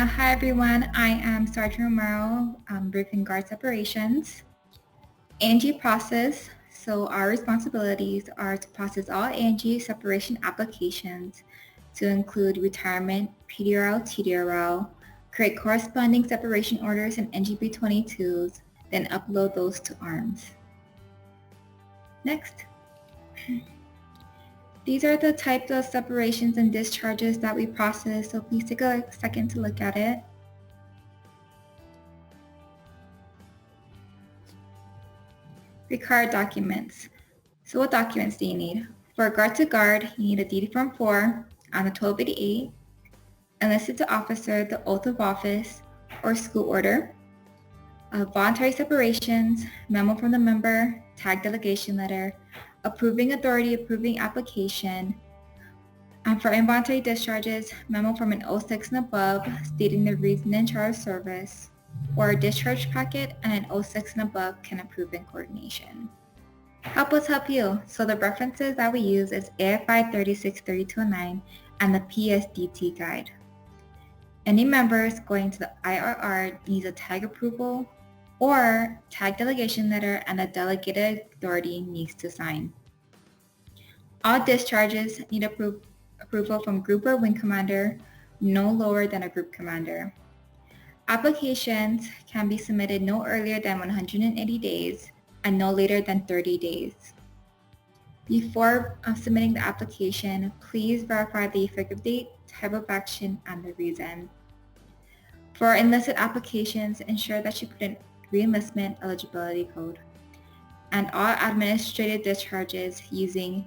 Hi everyone, I am Sergeant Romero, briefing guard separations. ANG process, so our responsibilities are to process all ANG separation applications to include retirement, PDRL, TDRL, create corresponding separation orders and NGB 22s, then upload those to ARMS. Next. These are the types of separations and discharges that we process, so please take a second to look at it. Required documents. So what documents do you need? For guard to guard, you need a DD Form 4 on the 1288, enlisted to officer, the oath of office, or school order, voluntary separations, memo from the member, tag delegation letter, approving authority approving application, and for involuntary discharges, memo from an 06 and above stating the reason and charge of service, or a discharge packet and an 06 and above can approve in coordination. Help us help you. So the references that we use is AFI 363209 and the PSDT guide. Any members going to the IRR needs a tag approval or tag delegation letter and a delegated authority needs to sign. All discharges need approval from group or wing commander, no lower than a group commander. Applications can be submitted no earlier than 180 days and no later than 30 days. Before submitting the application, please verify the effective date, type of action, and the reason. For enlisted applications, ensure that you put in re-enlistment eligibility code. And all administrative discharges using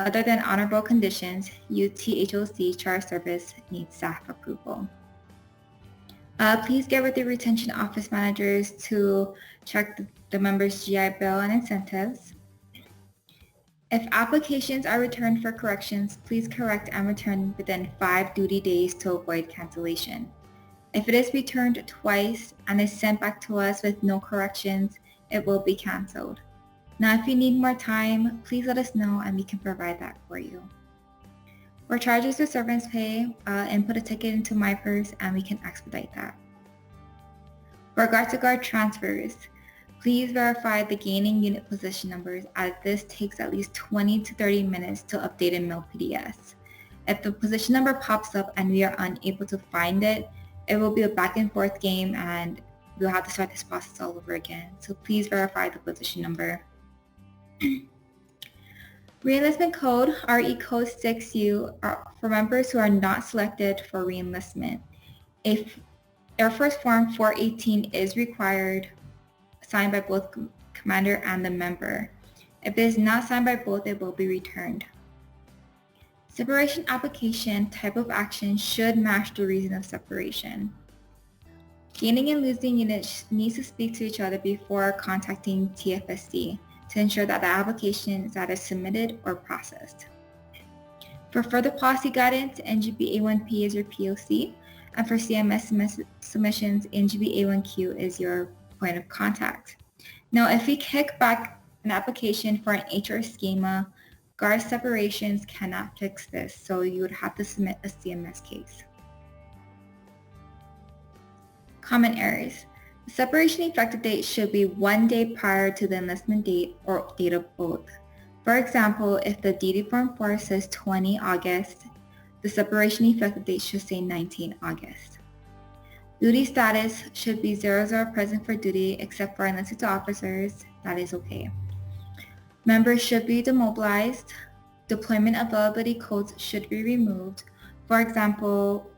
other than honorable conditions, UTHOC charge service needs staff approval. Please get with the retention office managers to check the members' GI Bill and incentives. If applications are returned for corrections, please correct and return within 5 duty days to avoid cancellation. If it is returned twice and is sent back to us with no corrections, it will be canceled. Now, if you need more time, please let us know and we can provide that for you. For charges to servants pay, input a ticket into my purse and we can expedite that. For guard-to-guard transfers, please verify the gaining unit position numbers as this takes at least 20 to 30 minutes to update in MilPDS. If the position number pops up and we are unable to find it, it will be a back and forth game and we'll have to start this process all over again. So please verify the position number. Reenlistment code, RE code 6U, are for members who are not selected for reenlistment. If Air Force Form 418 is required, signed by both commander and the member. If it is not signed by both, it will be returned. Separation application type of action should match the reason of separation. Gaining and losing units need to speak to each other before contacting TFSC to ensure that the application is either submitted or processed. For further policy guidance, NGB A1P is your POC, and for CMS submissions, NGB A1Q is your point of contact. Now, if we kick back an application for an HR schema, guard separations cannot fix this, so you would have to submit a CMS case. Common errors. The separation effective date should be 1 day prior to the enlistment date or date of oath. For example, if the DD Form 4 says 20 August, the separation effective date should say 19 August. Duty status should be 00 present for duty except for enlisted officers. That is okay. Members should be demobilized. Deployment availability codes should be removed. For example,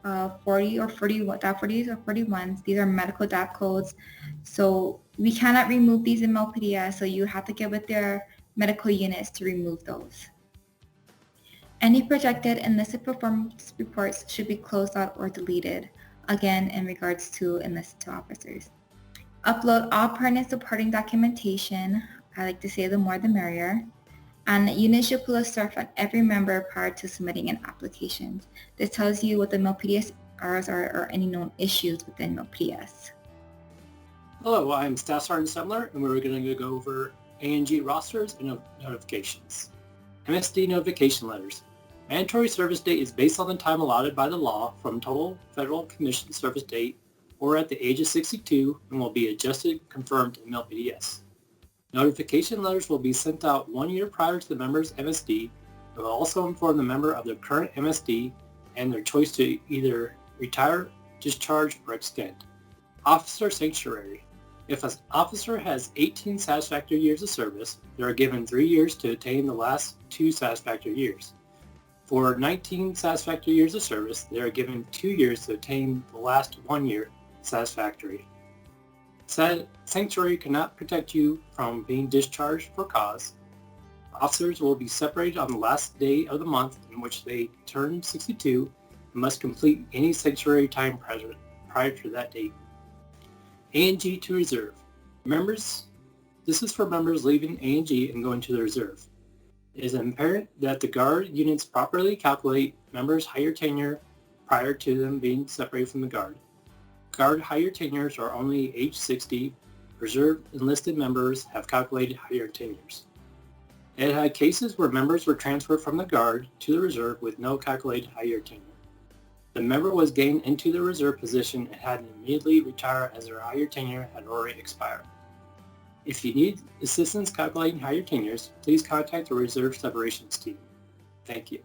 40 or 41, .40s or 41s, these are medical DAP codes. So we cannot remove these in MilPDS, so you have to get with their medical units to remove those. Any projected enlisted performance reports should be closed out or deleted, again in regards to enlisted officers. Upload all pertinent supporting documentation. I like to say the more the merrier. And units should pull a surf on every member prior to submitting an application. This tells you what the MilPDS errors are or any known issues within MilPDS. Hello, I'm Staff Sergeant Semler, and we're going to go over ANG rosters and notifications. MSD notification letters. Mandatory service date is based on the time allotted by the law from total federal commission service date or at the age of 62 and will be adjusted and confirmed in MLPDS. Notification letters will be sent out 1 year prior to the member's MSD and will also inform the member of their current MSD and their choice to either retire, discharge, or extend. Officer sanctuary. If an officer has 18 satisfactory years of service, they are given 3 years to attain the last 2 satisfactory years. For 19 satisfactory years of service, they are given 2 years to attain the last 1 year satisfactory. Sanctuary cannot protect you from being discharged for cause. Officers will be separated on the last day of the month in which they turn 62 and must complete any sanctuary time prior to that date. A&G to reserve. This is for members leaving A&G and going to the reserve. It is imperative that the Guard units properly calculate members' higher tenure prior to them being separated from the Guard. Guard higher tenures are only age 60. Reserve enlisted members have calculated higher tenures. It had cases where members were transferred from the Guard to the reserve with no calculated higher tenure. The member was gained into the reserve position and had to immediately retire as their higher tenure had already expired. If you need assistance calculating higher tenures, please contact the Reserve Separations team. Thank you.